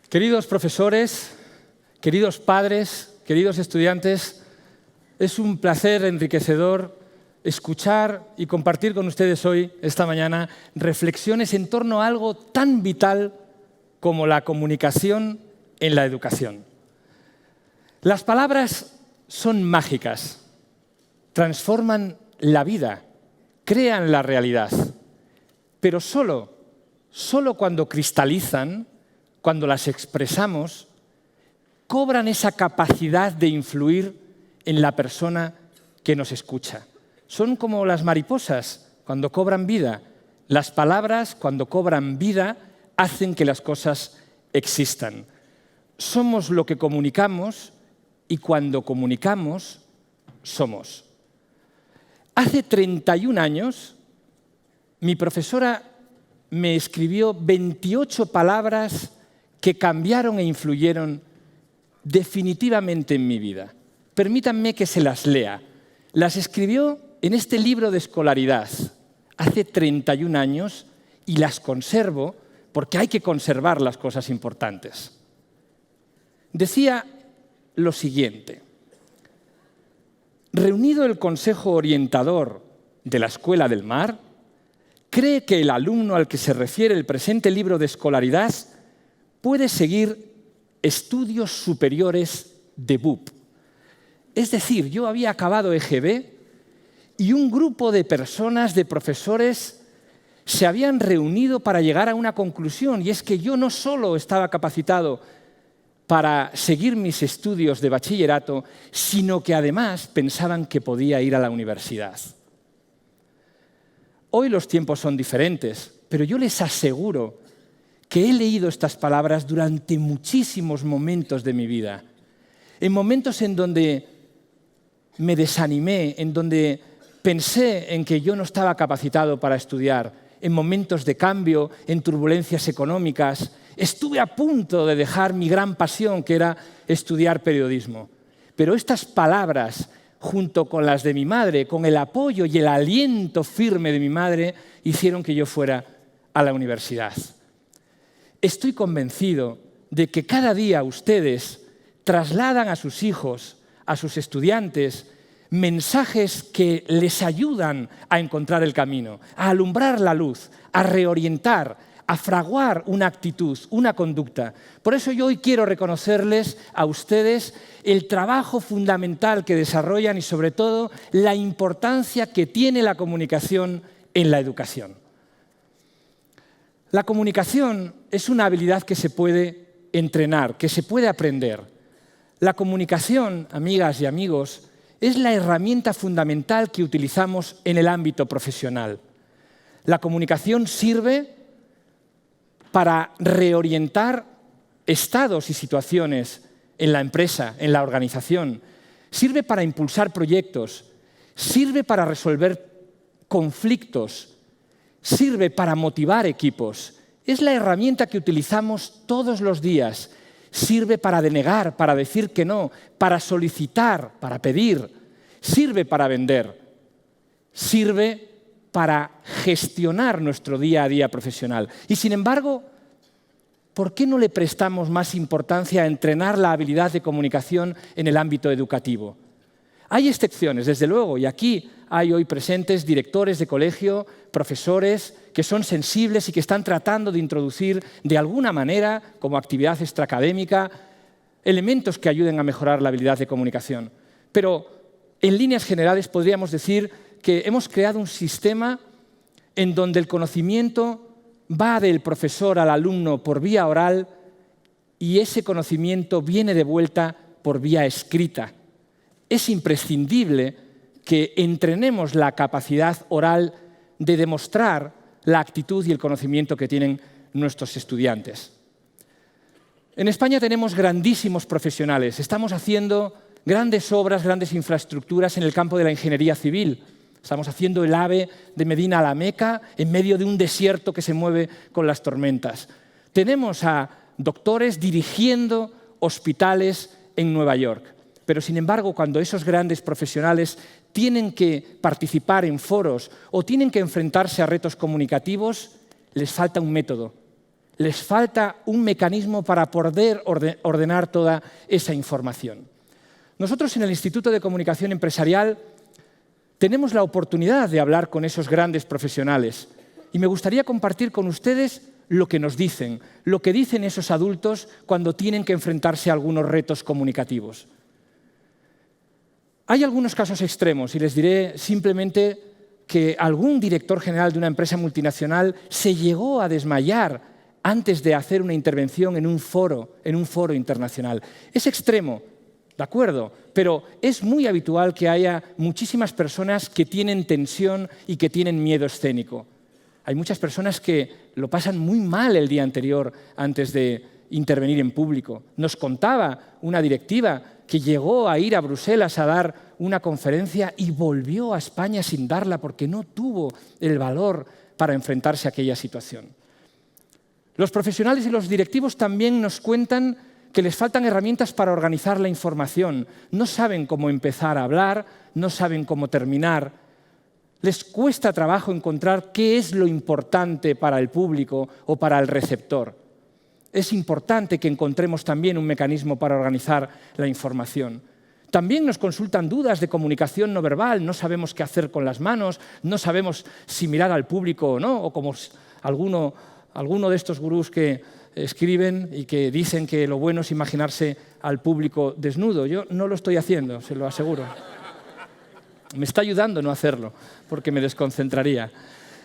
Queridos profesores, queridos padres, queridos estudiantes, es un placer enriquecedor escuchar y compartir con ustedes hoy, esta mañana, reflexiones en torno a algo tan vital como la comunicación en la educación. Las palabras son mágicas, transforman la vida, crean la realidad, pero solo cuando cristalizan, cuando las expresamos, cobran esa capacidad de influir en la persona que nos escucha. Son como las mariposas cuando cobran vida. Las palabras, cuando cobran vida, hacen que las cosas existan. Somos lo que comunicamos y cuando comunicamos, somos. Hace 31 años, mi profesora me escribió 28 palabras que cambiaron e influyeron definitivamente en mi vida. Permítanme que se las lea. Las escribió en este libro de escolaridad hace 31 años y las conservo porque hay que conservar las cosas importantes. Decía lo siguiente: reunido el Consejo Orientador de la Escuela del Mar, cree que el alumno al que se refiere el presente libro de escolaridad puede seguir estudios superiores de BUP. Es decir, yo había acabado EGB y un grupo de personas, de profesores, se habían reunido para llegar a una conclusión, y es que yo no solo estaba capacitado para seguir mis estudios de bachillerato, sino que además pensaban que podía ir a la universidad. Hoy los tiempos son diferentes, pero yo les aseguro que he leído estas palabras durante muchísimos momentos de mi vida. En momentos en donde me desanimé, en donde pensé en que yo no estaba capacitado para estudiar, en momentos de cambio, en turbulencias económicas. Estuve a punto de dejar mi gran pasión, que era estudiar periodismo. Pero estas palabras, junto con las de mi madre, con el apoyo y el aliento firme de mi madre, hicieron que yo fuera a la universidad. Estoy convencido de que cada día ustedes trasladan a sus hijos, a sus estudiantes, mensajes que les ayudan a encontrar el camino, a alumbrar la luz, a reorientar, a fraguar una actitud, una conducta. Por eso yo hoy quiero reconocerles a ustedes el trabajo fundamental que desarrollan y, sobre todo, la importancia que tiene la comunicación en la educación. La comunicación es una habilidad que se puede entrenar, que se puede aprender. La comunicación, amigas y amigos, es la herramienta fundamental que utilizamos en el ámbito profesional. La comunicación sirve para reorientar estados y situaciones en la empresa, en la organización. Sirve para impulsar proyectos, sirve para resolver conflictos, sirve para motivar equipos. Es la herramienta que utilizamos todos los días. Sirve para denegar, para decir que no, para solicitar, para pedir. Sirve para vender. Sirve para gestionar nuestro día a día profesional. Y sin embargo, ¿por qué no le prestamos más importancia a entrenar la habilidad de comunicación en el ámbito educativo? Hay excepciones, desde luego, y aquí hay hoy presentes directores de colegio, profesores que son sensibles y que están tratando de introducir de alguna manera, como actividad extraacadémica, elementos que ayuden a mejorar la habilidad de comunicación. Pero en líneas generales podríamos decir que hemos creado un sistema en donde el conocimiento va del profesor al alumno por vía oral y ese conocimiento viene de vuelta por vía escrita. Es imprescindible que entrenemos la capacidad oral de demostrar la actitud y el conocimiento que tienen nuestros estudiantes. En España tenemos grandísimos profesionales. Estamos haciendo grandes obras, grandes infraestructuras en el campo de la ingeniería civil. Estamos haciendo el AVE de Medina a la Meca en medio de un desierto que se mueve con las tormentas. Tenemos a doctores dirigiendo hospitales en Nueva York. Pero, sin embargo, cuando esos grandes profesionales tienen que participar en foros o tienen que enfrentarse a retos comunicativos, les falta un método, les falta un mecanismo para poder ordenar toda esa información. Nosotros en el Instituto de Comunicación Empresarial tenemos la oportunidad de hablar con esos grandes profesionales y me gustaría compartir con ustedes lo que nos dicen, lo que dicen esos adultos cuando tienen que enfrentarse a algunos retos comunicativos. Hay algunos casos extremos y les diré simplemente que algún director general de una empresa multinacional se llegó a desmayar antes de hacer una intervención en un foro internacional. Es extremo, de acuerdo, pero es muy habitual que haya muchísimas personas que tienen tensión y que tienen miedo escénico. Hay muchas personas que lo pasan muy mal el día anterior antes de intervenir en público. Nos contaba una directiva que llegó a ir a Bruselas a dar una conferencia y volvió a España sin darla porque no tuvo el valor para enfrentarse a aquella situación. Los profesionales y los directivos también nos cuentan que les faltan herramientas para organizar la información. No saben cómo empezar a hablar, no saben cómo terminar. Les cuesta trabajo encontrar qué es lo importante para el público o para el receptor. Es importante que encontremos también un mecanismo para organizar la información. También nos consultan dudas de comunicación no verbal, no sabemos qué hacer con las manos, no sabemos si mirar al público o no, o como alguno de estos gurús que escriben y que dicen que lo bueno es imaginarse al público desnudo. Yo no lo estoy haciendo, se lo aseguro. Me está ayudando no hacerlo, porque me desconcentraría.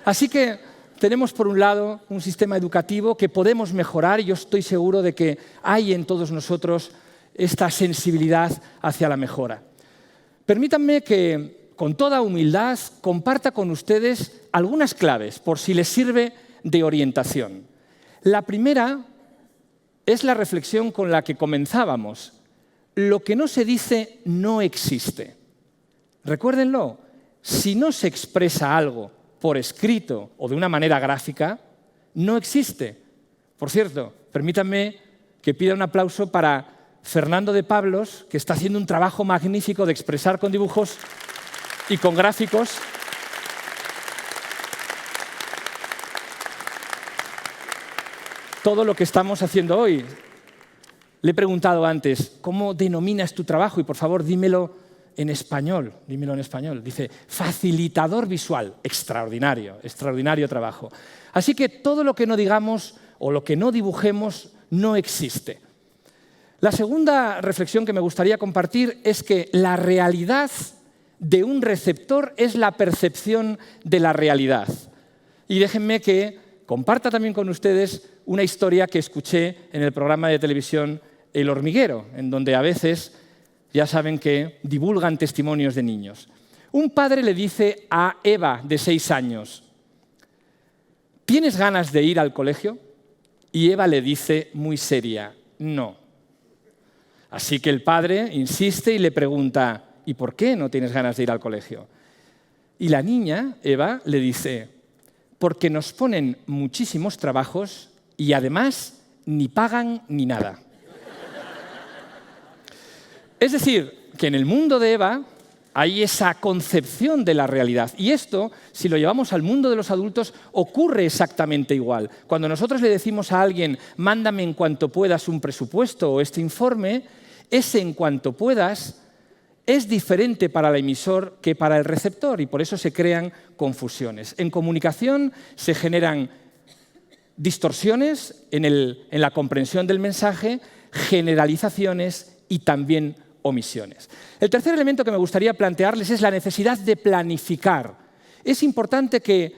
Así que tenemos, por un lado, un sistema educativo que podemos mejorar y yo estoy seguro de que hay en todos nosotros esta sensibilidad hacia la mejora. Permítanme que, con toda humildad, comparta con ustedes algunas claves, por si les sirve de orientación. La primera es la reflexión con la que comenzábamos. Lo que no se dice no existe. Recuérdenlo, si no se expresa algo por escrito o de una manera gráfica, no existe. Por cierto, permítanme que pida un aplauso para Fernando de Pablos, que está haciendo un trabajo magnífico de expresar con dibujos y con gráficos todo lo que estamos haciendo hoy. Le he preguntado antes, ¿cómo denominas tu trabajo? Y por favor, dímelo en español. Dice, facilitador visual. Extraordinario, extraordinario trabajo. Así que todo lo que no digamos o lo que no dibujemos no existe. La segunda reflexión que me gustaría compartir es que la realidad de un receptor es la percepción de la realidad. Y déjenme que comparta también con ustedes una historia que escuché en el programa de televisión El Hormiguero, en donde a veces, ya saben que divulgan testimonios de niños. Un padre le dice a Eva, de 6 años, ¿tienes ganas de ir al colegio? Y Eva le dice muy seria, no. Así que el padre insiste y le pregunta, ¿y por qué no tienes ganas de ir al colegio? Y la niña, Eva, le dice, porque nos ponen muchísimos trabajos y además ni pagan ni nada. Es decir, que en el mundo de Eva hay esa concepción de la realidad. Y esto, si lo llevamos al mundo de los adultos, ocurre exactamente igual. Cuando nosotros le decimos a alguien, mándame en cuanto puedas un presupuesto o este informe, ese en cuanto puedas es diferente para el emisor que para el receptor y por eso se crean confusiones. En comunicación se generan distorsiones en la comprensión del mensaje, generalizaciones y también omisiones. El tercer elemento que me gustaría plantearles es la necesidad de planificar. Es importante que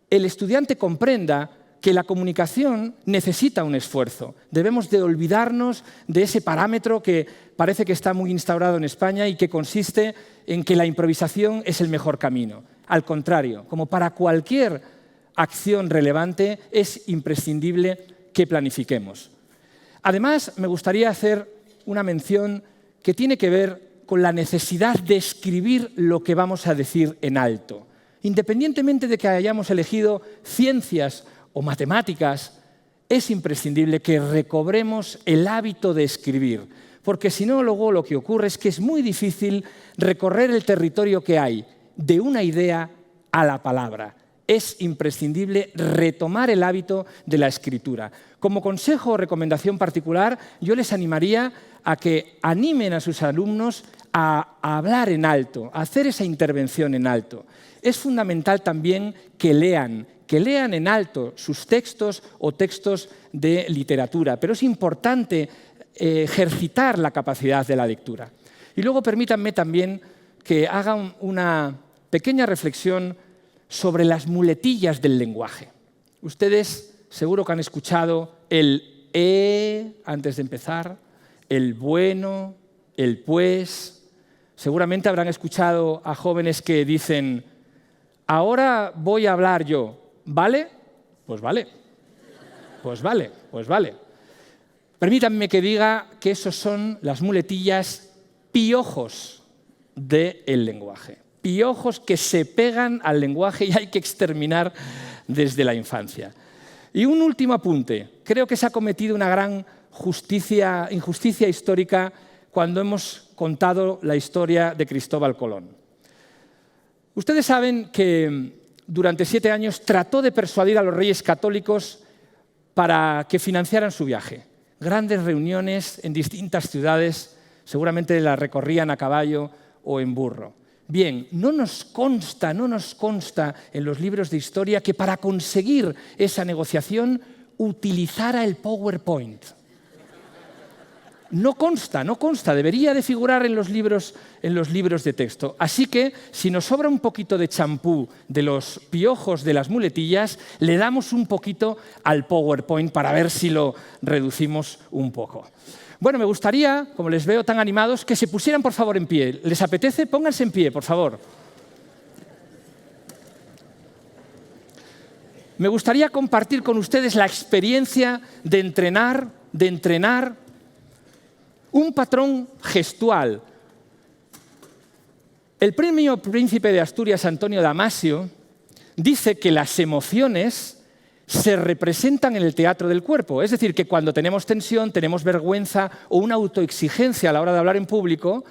el estudiante comprenda que la comunicación necesita un esfuerzo. Debemos de olvidarnos de ese parámetro que parece que está muy instaurado en España y que consiste en que la improvisación es el mejor camino. Al contrario, como para cualquier acción relevante, es imprescindible que planifiquemos. Además, me gustaría hacer una mención que tiene que ver con la necesidad de escribir lo que vamos a decir en alto. Independientemente de que hayamos elegido ciencias o matemáticas, es imprescindible que recobremos el hábito de escribir, porque si no, luego lo que ocurre es que es muy difícil recorrer el territorio que hay de una idea a la palabra. es imprescindible retomar el hábito de la escritura. Como consejo o recomendación particular, yo les animaría a que animen a sus alumnos a hablar en alto, a hacer esa intervención en alto. Es fundamental también que lean en alto sus textos o textos de literatura, pero es importante ejercitar la capacidad de la lectura. Y luego permítanme también que haga una pequeña reflexión sobre las muletillas del lenguaje. Ustedes seguro que han escuchado el antes de empezar, el bueno, el pues. Seguramente habrán escuchado a jóvenes que dicen, ahora voy a hablar yo, ¿vale? Pues vale, pues vale, pues vale. Permítanme que diga que esos son las muletillas piojos del lenguaje. Piojos que se pegan al lenguaje y hay que exterminar desde la infancia. Y un último apunte. Creo que se ha cometido una gran injusticia histórica cuando hemos contado la historia de Cristóbal Colón. Ustedes saben que durante 7 años trató de persuadir a los reyes católicos para que financiaran su viaje. Grandes reuniones en distintas ciudades, seguramente las recorrían a caballo o en burro. Bien, no nos consta en los libros de historia que para conseguir esa negociación utilizara el PowerPoint. No consta, debería de figurar en los libros de texto. Así que, si nos sobra un poquito de champú de los piojos de las muletillas, le damos un poquito al PowerPoint para ver si lo reducimos un poco. Bueno, me gustaría, como les veo tan animados, que se pusieran, por favor, en pie. ¿Les apetece? Pónganse en pie, por favor. Me gustaría compartir con ustedes la experiencia de entrenar un patrón gestual. El premio Príncipe de Asturias, Antonio Damasio, dice que las emociones se representan en el teatro del cuerpo. Es decir, que cuando tenemos tensión, tenemos vergüenza o una autoexigencia a la hora de hablar en público,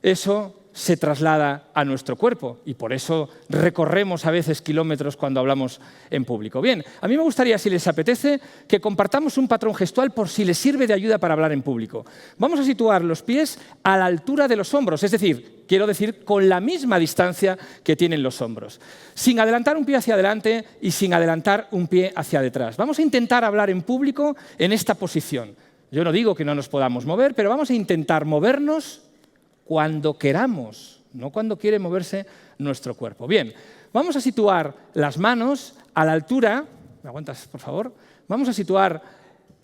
eso se traslada a nuestro cuerpo y por eso recorremos a veces kilómetros cuando hablamos en público. Bien, a mí me gustaría, si les apetece, que compartamos un patrón gestual por si les sirve de ayuda para hablar en público. Vamos a situar los pies a la altura de los hombros, es decir, quiero decir, con la misma distancia que tienen los hombros, sin adelantar un pie hacia adelante y sin adelantar un pie hacia detrás. Vamos a intentar hablar en público en esta posición. Yo no digo que no nos podamos mover, pero vamos a intentar movernos cuando queramos, no cuando quiere moverse nuestro cuerpo. Bien, vamos a situar las manos a la altura, ¿me aguantas, por favor? Vamos a situar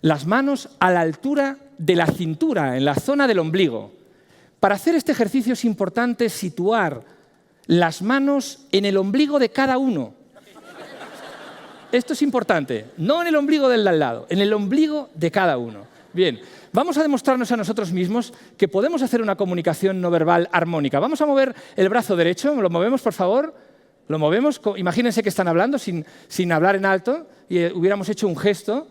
las manos a la altura de la cintura, en la zona del ombligo. Para hacer este ejercicio es importante situar las manos en el ombligo de cada uno. Esto es importante, no en el ombligo del de al lado, en el ombligo de cada uno. Bien, vamos a demostrarnos a nosotros mismos que podemos hacer una comunicación no verbal armónica. Vamos a mover el brazo derecho, ¿lo movemos, por favor? Lo movemos, imagínense que están hablando sin hablar en alto y hubiéramos hecho un gesto.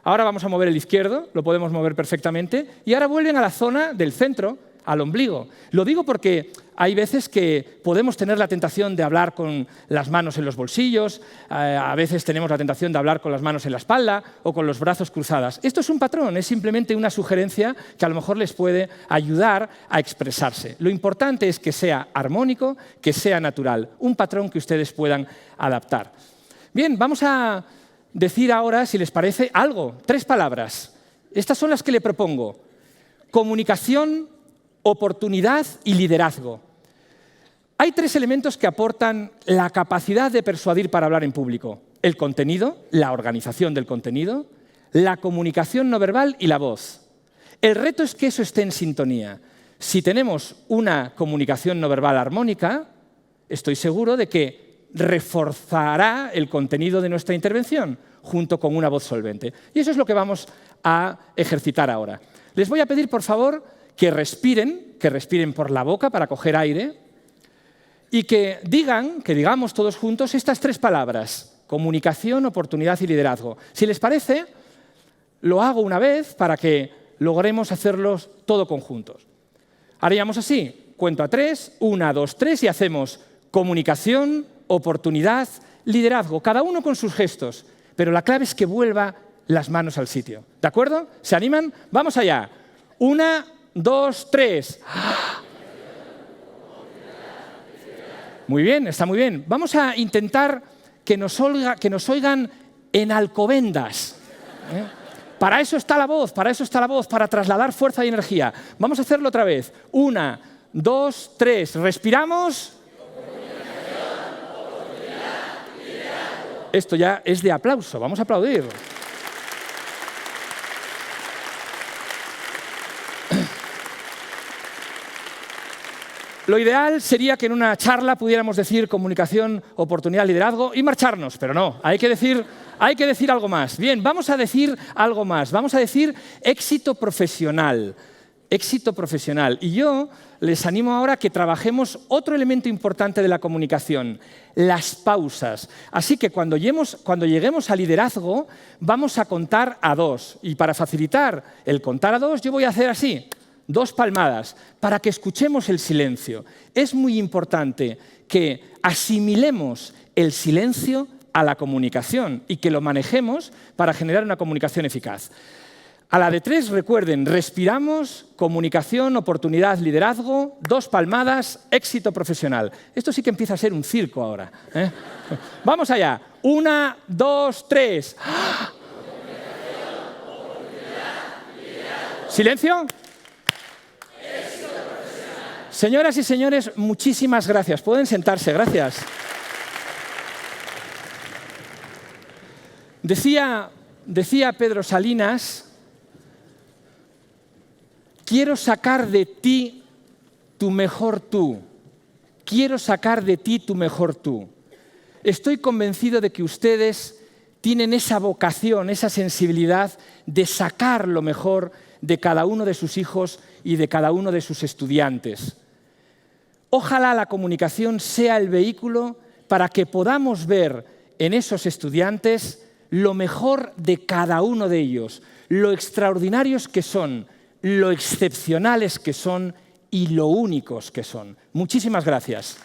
Ahora vamos a mover el izquierdo, lo podemos mover perfectamente. Y ahora vuelven a la zona del centro, al ombligo. Lo digo porque hay veces que podemos tener la tentación de hablar con las manos en los bolsillos, a veces tenemos la tentación de hablar con las manos en la espalda o con los brazos cruzados. Esto es un patrón, es simplemente una sugerencia que a lo mejor les puede ayudar a expresarse. Lo importante es que sea armónico, que sea natural, un patrón que ustedes puedan adaptar. Bien, vamos a decir ahora, si les parece, algo, 3 palabras. Estas son las que le propongo. Comunicación, oportunidad y liderazgo. Hay 3 elementos que aportan la capacidad de persuadir para hablar en público. El contenido, la organización del contenido, la comunicación no verbal y la voz. El reto es que eso esté en sintonía. Si tenemos una comunicación no verbal armónica, estoy seguro de que reforzará el contenido de nuestra intervención junto con una voz solvente. Y eso es lo que vamos a ejercitar ahora. Les voy a pedir, por favor, que respiren por la boca para coger aire y que digamos todos juntos estas 3 palabras, comunicación, oportunidad y liderazgo. Si les parece, lo hago una vez para que logremos hacerlos todos conjuntos. Haríamos así, cuento a 3, 1, 2, 3 y hacemos comunicación, oportunidad, liderazgo, cada uno con sus gestos, pero la clave es que vuelva las manos al sitio. ¿De acuerdo? ¿Se animan? Vamos allá. 1, 2, 3. Muy bien, está muy bien. Vamos a intentar que nos oigan en Alcobendas. Para eso está la voz, para trasladar fuerza y energía. Vamos a hacerlo otra vez. 1, 2, 3. Respiramos. Esto ya es de aplauso. Vamos a aplaudir. Lo ideal sería que en una charla pudiéramos decir comunicación, oportunidad, liderazgo y marcharnos, pero no, hay que decir algo más. Bien, vamos a decir algo más, vamos a decir éxito profesional. Éxito profesional. Y yo les animo ahora a que trabajemos otro elemento importante de la comunicación, las pausas. Así que cuando lleguemos a liderazgo, vamos a contar a 2. Y para facilitar el contar a 2, yo voy a hacer así. 2 palmadas, para que escuchemos el silencio. Es muy importante que asimilemos el silencio a la comunicación y que lo manejemos para generar una comunicación eficaz. A la de 3, recuerden, respiramos, comunicación, oportunidad, liderazgo, 2 palmadas, éxito profesional. Esto sí que empieza a ser un circo ahora. Vamos allá. 1, 2, 3. ¿Silencio? Señoras y señores, muchísimas gracias. Pueden sentarse, gracias. Decía Pedro Salinas, quiero sacar de ti tu mejor tú. Quiero sacar de ti tu mejor tú. Estoy convencido de que ustedes tienen esa vocación, esa sensibilidad de sacar lo mejor de cada uno de sus hijos y de cada uno de sus estudiantes. Ojalá la comunicación sea el vehículo para que podamos ver en esos estudiantes lo mejor de cada uno de ellos, lo extraordinarios que son, lo excepcionales que son y lo únicos que son. Muchísimas gracias.